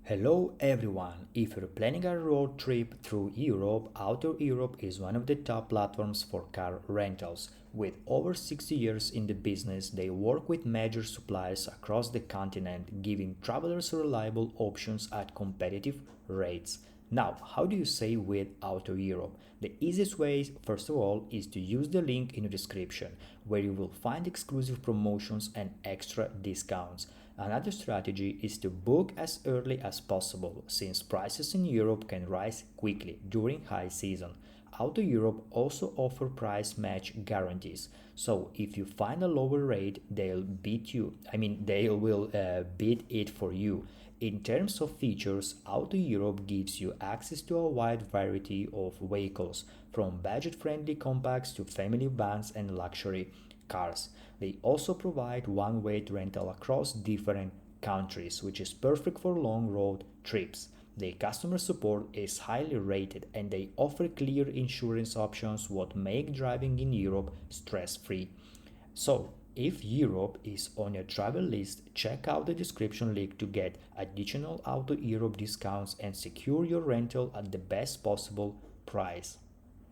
Hello everyone! If you're planning a road trip through Europe, AutoEurope is one of the top platforms for car rentals. With over 60 years in the business, they work with major suppliers across the continent, giving travelers reliable options at competitive rates. Now, how do you save with AutoEurope? The easiest way, first of all, is to use the link in the description, where you will find exclusive promotions and extra discounts. Another strategy is to book as early as possible, since prices in Europe can rise quickly during high season. AutoEurope also offer price match guarantees. So if you find a lower rate, they will beat it for you. In terms of features, AutoEurope gives you access to a wide variety of vehicles, from budget-friendly compacts to family vans and luxury cars. They also provide one-way rental across different countries, which is perfect for long road trips. The customer support is highly rated and they offer clear insurance options what make driving in Europe stress-free. So, if Europe is on your travel list, check out the description link to get additional Auto Europe discounts and secure your rental at the best possible price.